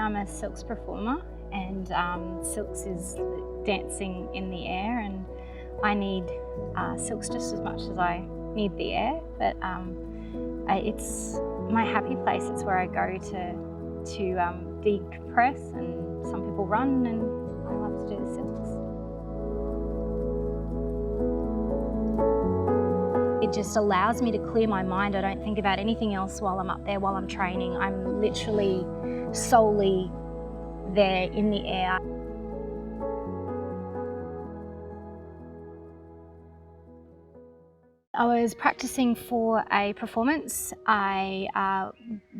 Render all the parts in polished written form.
I'm a silks performer, and silks is dancing in the air, and I need silks just as much as I need the air, but it's my happy place. It's where I go to decompress, and some people run, and I love to do the silks. It just allows me to clear my mind. I don't think about anything else while I'm up there, while I'm training. I'm literally solely there in the air. I was practicing for a performance. I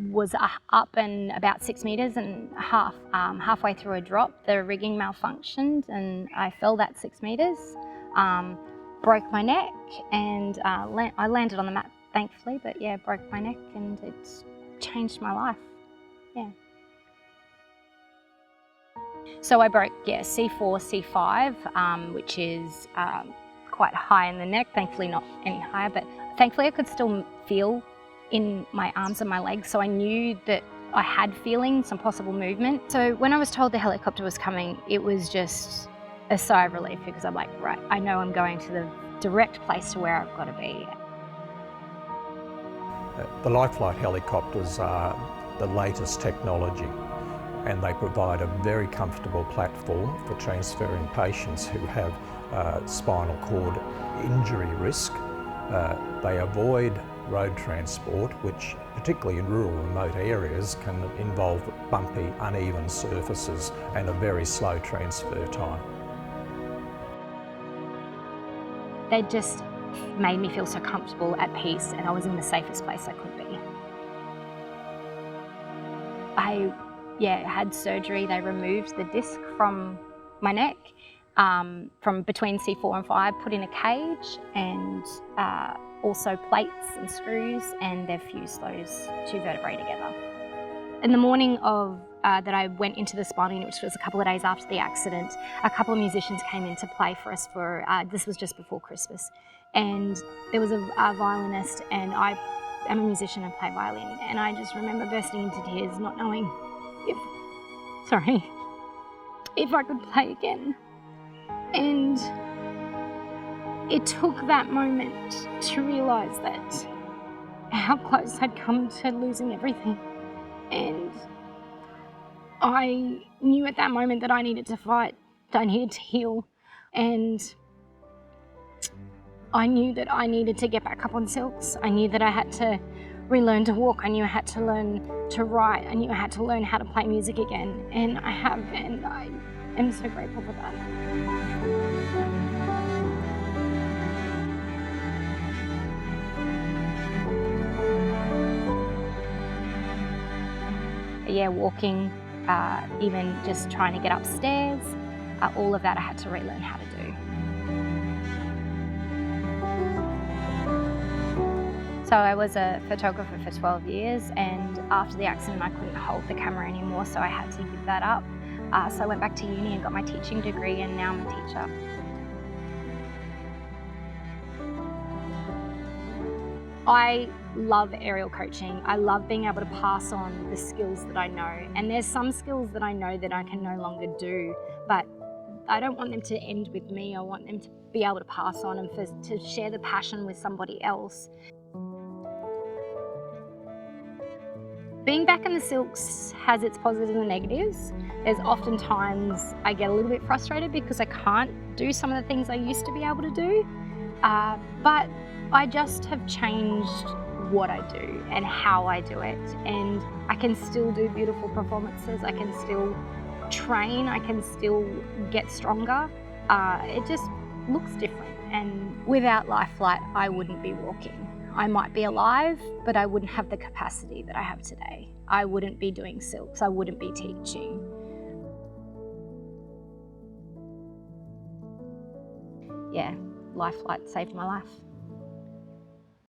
was up and about 6 metres and halfway through a drop, the rigging malfunctioned and I fell that 6 metres, broke my neck, and I landed on the mat thankfully, but yeah, broke my neck, and it's changed my life, yeah. So I broke, C4, C5, which is quite high in the neck, thankfully not any higher, but thankfully I could still feel in my arms and my legs, so I knew that I had feeling, some possible movement. So when I was told the helicopter was coming, it was just a sigh of relief, because I'm like, right, I know I'm going to the direct place to where I've got to be. The LifeFlight helicopters are the latest technology, and they provide a very comfortable platform for transferring patients who have spinal cord injury risk. They avoid road transport, which particularly in rural remote areas can involve bumpy, uneven surfaces and a very slow transfer time. They just made me feel so comfortable, at peace, and I was in the safest place I could be. I had surgery. They removed the disc from my neck, from between C4 and 5, put in a cage, and also plates and screws, and they've fused those 2 vertebrae together. In the morning of that I went into the spinal unit, which was a couple of days after the accident, a couple of musicians came in to play for us for, this was just before Christmas, and there was a violinist, and I am a musician and play violin, and I just remember bursting into tears, not knowing if I could play again. And it took that moment to realise that how close I'd come to losing everything. And I knew at that moment that I needed to fight, I needed to heal, and I knew that I needed to get back up on silks. I knew that I had to relearn to walk. I knew I had to learn to write. I knew I had to learn how to play music again, and I have, and I am so grateful for that. Yeah, walking, even just trying to get upstairs, all of that I had to relearn how to do. So I was a photographer for 12 years, and after the accident I couldn't hold the camera anymore, so I had to give that up. So I went back to uni and got my teaching degree, and now I'm a teacher. I love aerial coaching. I love being able to pass on the skills that I know. And there's some skills that I know that I can no longer do, but I don't want them to end with me. I want them to be able to pass on and to share the passion with somebody else. Being back in the silks has its positives and negatives. There's often times I get a little bit frustrated because I can't do some of the things I used to be able to do, but I just have changed what I do and how I do it, and I can still do beautiful performances, I can still train, I can still get stronger. It just looks different, and without LifeFlight I wouldn't be walking. I might be alive, but I wouldn't have the capacity that I have today. I wouldn't be doing silks, I wouldn't be teaching. Yeah, LifeFlight saved my life.